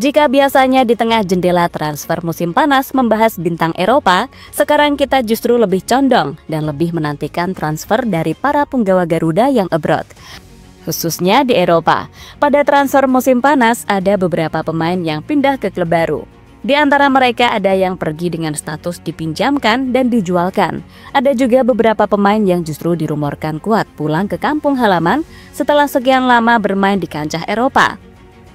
Jika biasanya di tengah jendela transfer musim panas membahas bintang Eropa, sekarang kita justru lebih condong dan lebih menantikan transfer dari para punggawa Garuda yang abroad. Khususnya di Eropa, pada transfer musim panas ada beberapa pemain yang pindah ke klub baru. Di antara mereka ada yang pergi dengan status dipinjamkan dan dijualkan. Ada juga beberapa pemain yang justru dirumorkan kuat pulang ke kampung halaman setelah sekian lama bermain di kancah Eropa.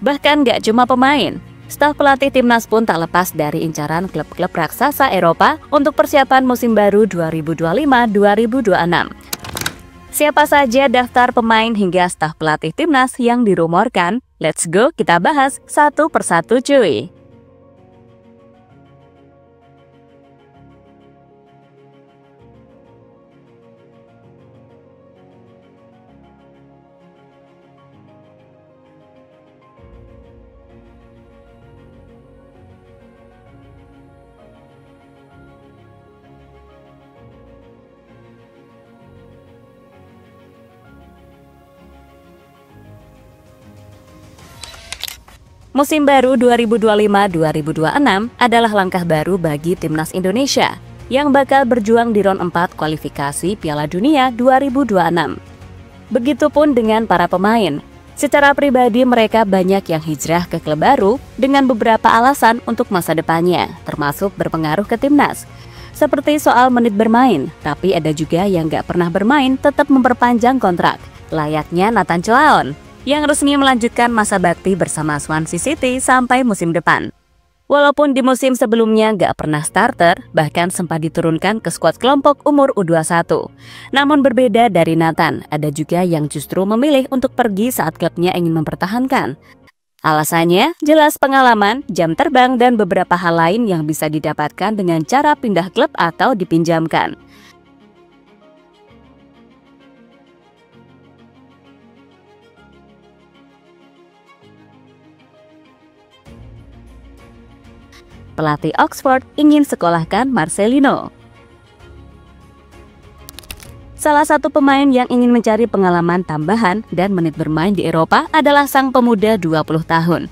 Bahkan gak cuma pemain, staf pelatih timnas pun tak lepas dari incaran klub-klub raksasa Eropa untuk persiapan musim baru 2025-2026. Siapa saja daftar pemain hingga staf pelatih timnas yang dirumorkan? Let's go, kita bahas satu persatu cuy. Musim baru 2025-2026 adalah langkah baru bagi timnas Indonesia yang bakal berjuang di round 4 kualifikasi Piala Dunia 2026. Begitupun dengan para pemain. Secara pribadi mereka banyak yang hijrah ke klub baru dengan beberapa alasan untuk masa depannya, termasuk berpengaruh ke timnas. Seperti soal menit bermain, tapi ada juga yang gak pernah bermain tetap memperpanjang kontrak, layaknya Nathan Choaon yang resmi melanjutkan masa bakti bersama Swansea City sampai musim depan. Walaupun di musim sebelumnya gak pernah starter, bahkan sempat diturunkan ke skuad kelompok umur U21. Namun berbeda dari Nathan, ada juga yang justru memilih untuk pergi saat klubnya ingin mempertahankan. Alasannya jelas pengalaman, jam terbang, dan beberapa hal lain yang bisa didapatkan dengan cara pindah klub atau dipinjamkan. Pelatih Oxford ingin sekolahkan Marcelino. Salah satu pemain yang ingin mencari pengalaman tambahan dan menit bermain di Eropa adalah sang pemuda 20 tahun.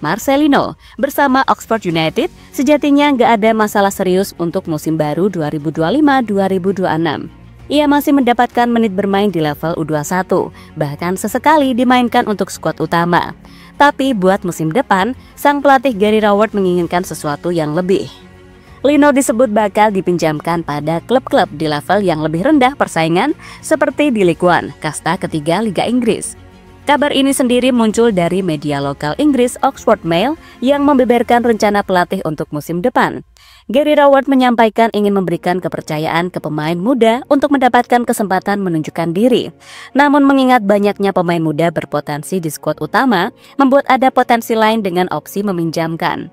Marcelino bersama Oxford United sejatinya nggak ada masalah serius untuk musim baru 2025-2026. Ia masih mendapatkan menit bermain di level U21, bahkan sesekali dimainkan untuk skuad utama. Tapi buat musim depan, sang pelatih Gary Rowett menginginkan sesuatu yang lebih. Lino disebut bakal dipinjamkan pada klub-klub di level yang lebih rendah persaingan seperti di Ligue 1, kasta ketiga Liga Inggris. Kabar ini sendiri muncul dari media lokal Inggris Oxford Mail yang membeberkan rencana pelatih untuk musim depan. Gary Rowett menyampaikan ingin memberikan kepercayaan ke pemain muda untuk mendapatkan kesempatan menunjukkan diri. Namun mengingat banyaknya pemain muda berpotensi di skuad utama, membuat ada potensi lain dengan opsi meminjamkan.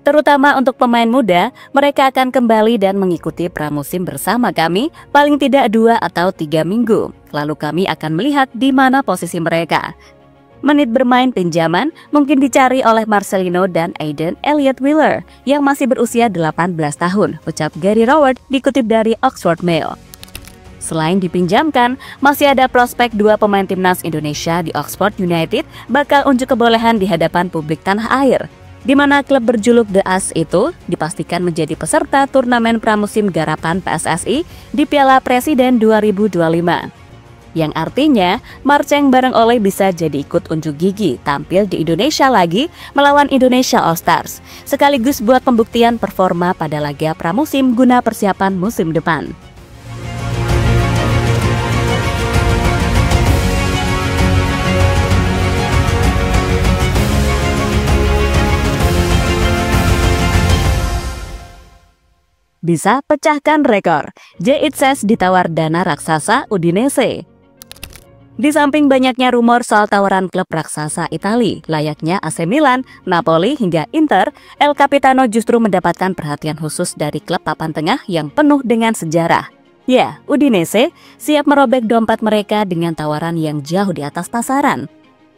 Terutama untuk pemain muda, mereka akan kembali dan mengikuti pramusim bersama kami paling tidak 2 atau 3 minggu. Lalu kami akan melihat di mana posisi mereka. Menit bermain pinjaman mungkin dicari oleh Marcelino dan Aiden Elliott-Wheeler yang masih berusia 18 tahun, ucap Gary Rowett dikutip dari Oxford Mail. Selain dipinjamkan, masih ada prospek 2 pemain timnas Indonesia di Oxford United bakal unjuk kebolehan di hadapan publik tanah air, di mana klub berjuluk The As itu dipastikan menjadi peserta turnamen pramusim garapan PSSI di Piala Presiden 2025. Yang artinya, Marceng bareng Ole bisa jadi ikut unjuk gigi tampil di Indonesia lagi melawan Indonesia All Stars, sekaligus buat pembuktian performa pada laga pramusim guna persiapan musim depan. Bisa pecahkan rekor, Jay Itzes ditawar dana raksasa Udinese. Di samping banyaknya rumor soal tawaran klub raksasa Italia, layaknya AC Milan, Napoli, hingga Inter, El Capitano justru mendapatkan perhatian khusus dari klub papan tengah yang penuh dengan sejarah. Ya, Udinese siap merobek dompet mereka dengan tawaran yang jauh di atas pasaran.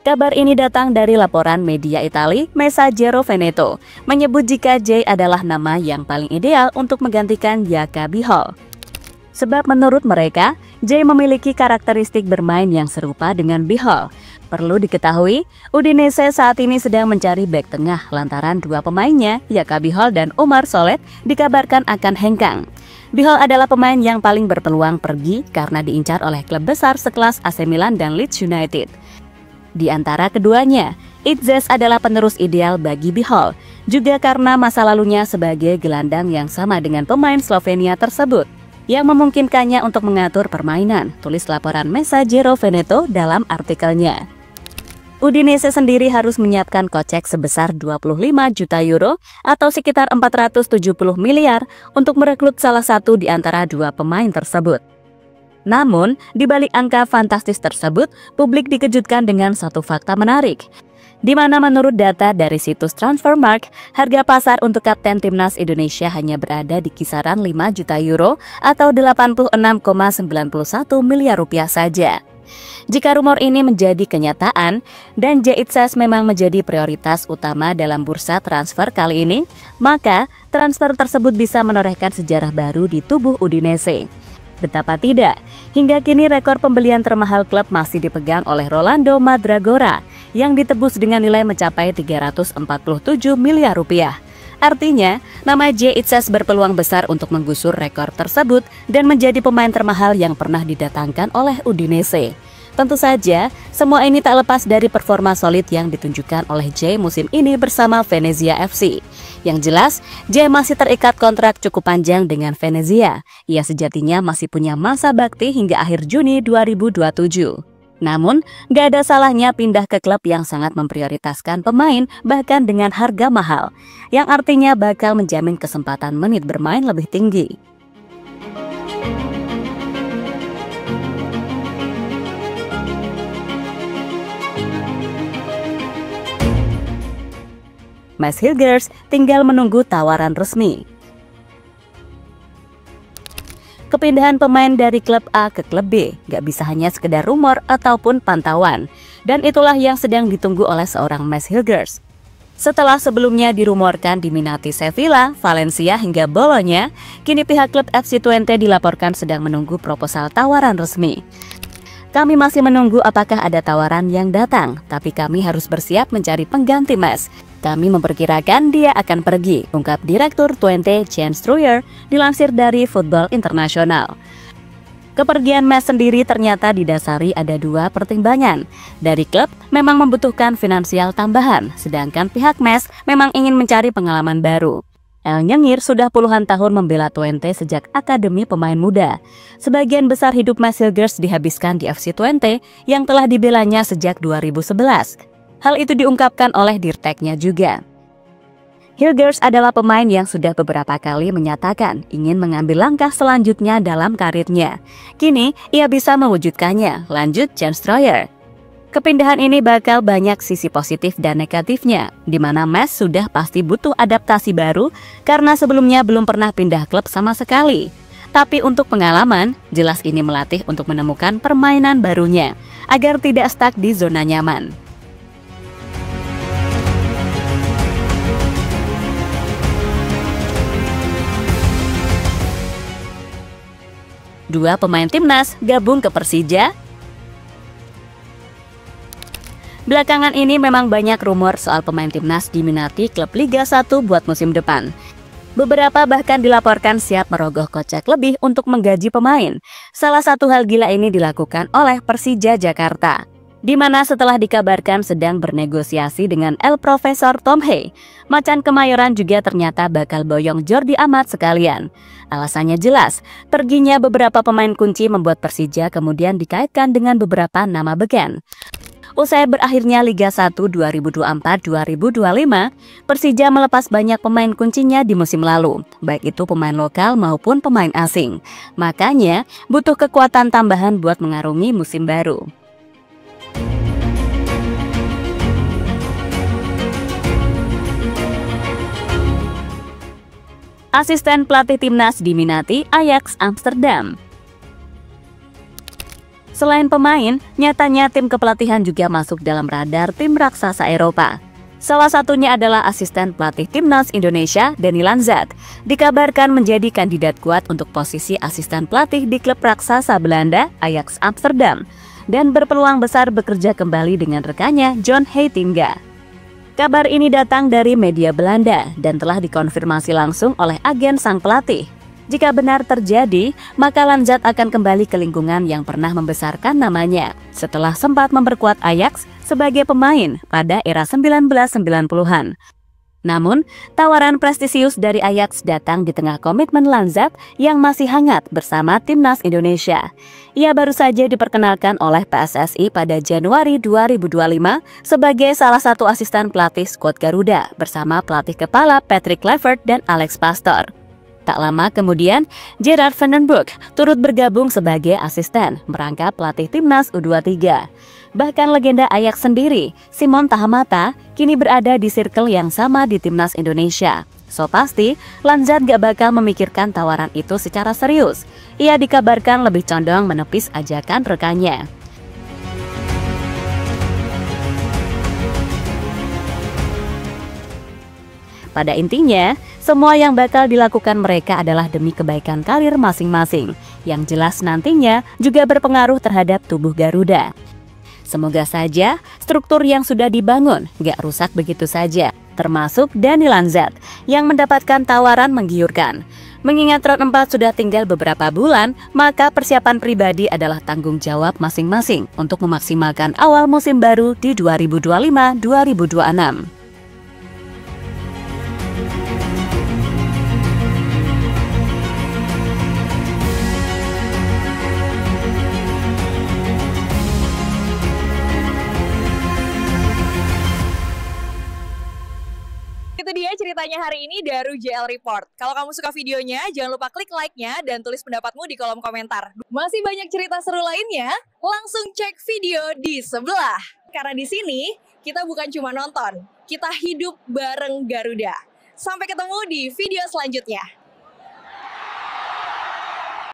Kabar ini datang dari laporan media Italia Messaggero Veneto, menyebut jika Jay adalah nama yang paling ideal untuk menggantikan Jacoby Hall. Sebab menurut mereka, Jay memiliki karakteristik bermain yang serupa dengan Bihol. Perlu diketahui, Udinese saat ini sedang mencari bek tengah lantaran dua pemainnya, Yaka Bihol dan Omar Solet, dikabarkan akan hengkang. Bihol adalah pemain yang paling berpeluang pergi karena diincar oleh klub besar sekelas AC Milan dan Leeds United. Di antara keduanya, Itzes adalah penerus ideal bagi Bihol, juga karena masa lalunya sebagai gelandang yang sama dengan pemain Slovenia tersebut, yang memungkinkannya untuk mengatur permainan, tulis laporan Messaggero Veneto dalam artikelnya. Udinese sendiri harus menyiapkan kocek sebesar 25 juta euro atau sekitar 470 miliar untuk merekrut salah satu di antara dua pemain tersebut. Namun, di balik angka fantastis tersebut, publik dikejutkan dengan satu fakta menarik, di mana menurut data dari situs Transfermarkt, harga pasar untuk kapten timnas Indonesia hanya berada di kisaran 5 juta euro atau 86,91 miliar rupiah saja. Jika rumor ini menjadi kenyataan dan Itzes memang menjadi prioritas utama dalam bursa transfer kali ini, maka transfer tersebut bisa menorehkan sejarah baru di tubuh Udinese. Betapa tidak, hingga kini rekor pembelian termahal klub masih dipegang oleh Rolando Madragora yang ditebus dengan nilai mencapai 347 miliar rupiah. Artinya, nama Itzes berpeluang besar untuk menggusur rekor tersebut dan menjadi pemain termahal yang pernah didatangkan oleh Udinese. Tentu saja, semua ini tak lepas dari performa solid yang ditunjukkan oleh musim ini bersama Venezia FC. Yang jelas, masih terikat kontrak cukup panjang dengan Venezia. Ia sejatinya masih punya masa bakti hingga akhir Juni 2027. Namun, gak ada salahnya pindah ke klub yang sangat memprioritaskan pemain bahkan dengan harga mahal, yang artinya bakal menjamin kesempatan menit bermain lebih tinggi. Mads Hilgers tinggal menunggu tawaran resmi. Kepindahan pemain dari klub A ke klub B gak bisa hanya sekedar rumor ataupun pantauan, dan itulah yang sedang ditunggu oleh seorang Mads Hilgers. Setelah sebelumnya dirumorkan diminati Sevilla, Valencia hingga Bologna, kini pihak klub FC Twente dilaporkan sedang menunggu proposal tawaran resmi. Kami masih menunggu apakah ada tawaran yang datang, tapi kami harus bersiap mencari pengganti Mads. Kami memperkirakan dia akan pergi, ungkap Direktur Twente Jens Struyer dilansir dari Football International. Kepergian Mads sendiri ternyata didasari ada dua pertimbangan. Dari klub memang membutuhkan finansial tambahan, sedangkan pihak Mads memang ingin mencari pengalaman baru. El Nyengir sudah puluhan tahun membela Twente sejak akademi pemain muda. Sebagian besar hidup Mads Hilgers dihabiskan di FC Twente yang telah dibelanya sejak 2011. Hal itu diungkapkan oleh dirteknya juga. Hilgers adalah pemain yang sudah beberapa kali menyatakan ingin mengambil langkah selanjutnya dalam karirnya. Kini, ia bisa mewujudkannya, lanjut Jens Struyer. Kepindahan ini bakal banyak sisi positif dan negatifnya, di mana Mads sudah pasti butuh adaptasi baru karena sebelumnya belum pernah pindah klub sama sekali. Tapi untuk pengalaman, jelas ini melatih untuk menemukan permainan barunya, agar tidak stuck di zona nyaman. Dua pemain timnas gabung ke Persija. Belakangan ini memang banyak rumor soal pemain timnas diminati klub Liga 1 buat musim depan. Beberapa bahkan dilaporkan siap merogoh kocek lebih untuk menggaji pemain. Salah satu hal gila ini dilakukan oleh Persija Jakarta, di mana setelah dikabarkan sedang bernegosiasi dengan El Profesor Tom Hey, Macan Kemayoran juga ternyata bakal boyong Jordi Amat sekalian. Alasannya jelas, perginya beberapa pemain kunci membuat Persija kemudian dikaitkan dengan beberapa nama beken. Usai berakhirnya Liga 1 2024-2025, Persija melepas banyak pemain kuncinya di musim lalu, baik itu pemain lokal maupun pemain asing. Makanya, butuh kekuatan tambahan buat mengarungi musim baru. Asisten pelatih timnas diminati Ajax Amsterdam. Selain pemain, nyatanya tim kepelatihan juga masuk dalam radar tim raksasa Eropa. Salah satunya adalah asisten pelatih timnas Indonesia, Denny Lanzat, dikabarkan menjadi kandidat kuat untuk posisi asisten pelatih di klub raksasa Belanda, Ajax Amsterdam. dan berpeluang besar bekerja kembali dengan rekannya John Heitinga. Kabar ini datang dari media Belanda dan telah dikonfirmasi langsung oleh agen sang pelatih. Jika benar terjadi, maka Lanzat akan kembali ke lingkungan yang pernah membesarkan namanya setelah sempat memperkuat Ajax sebagai pemain pada era 1990-an. Namun, tawaran prestisius dari Ajax datang di tengah komitmen Lanzat yang masih hangat bersama timnas Indonesia. Ia baru saja diperkenalkan oleh PSSI pada Januari 2025 sebagai salah satu asisten pelatih skuad Garuda bersama pelatih kepala Patrick Kluivert dan Alex Pastoor. Tak lama kemudian, Gerard van den Broek turut bergabung sebagai asisten merangkap pelatih timnas U23. Bahkan legenda Ajax sendiri, Simon Tahamata, kini berada di circle yang sama di timnas Indonesia. So pasti, Lanzat gak bakal memikirkan tawaran itu secara serius. Ia dikabarkan lebih condong menepis ajakan rekannya. Pada intinya, semua yang bakal dilakukan mereka adalah demi kebaikan karir masing-masing, yang jelas nantinya juga berpengaruh terhadap tubuh Garuda. Semoga saja struktur yang sudah dibangun gak rusak begitu saja, termasuk Dani Lanzat yang mendapatkan tawaran menggiurkan. Mengingat round 4 sudah tinggal beberapa bulan, maka persiapan pribadi adalah tanggung jawab masing-masing untuk memaksimalkan awal musim baru di 2025-2026. Itu dia ceritanya hari ini dari JL Report. Kalau kamu suka videonya, jangan lupa klik like-nya dan tulis pendapatmu di kolom komentar. Masih banyak cerita seru lainnya, langsung cek video di sebelah. Karena di sini, kita bukan cuma nonton, kita hidup bareng Garuda. Sampai ketemu di video selanjutnya.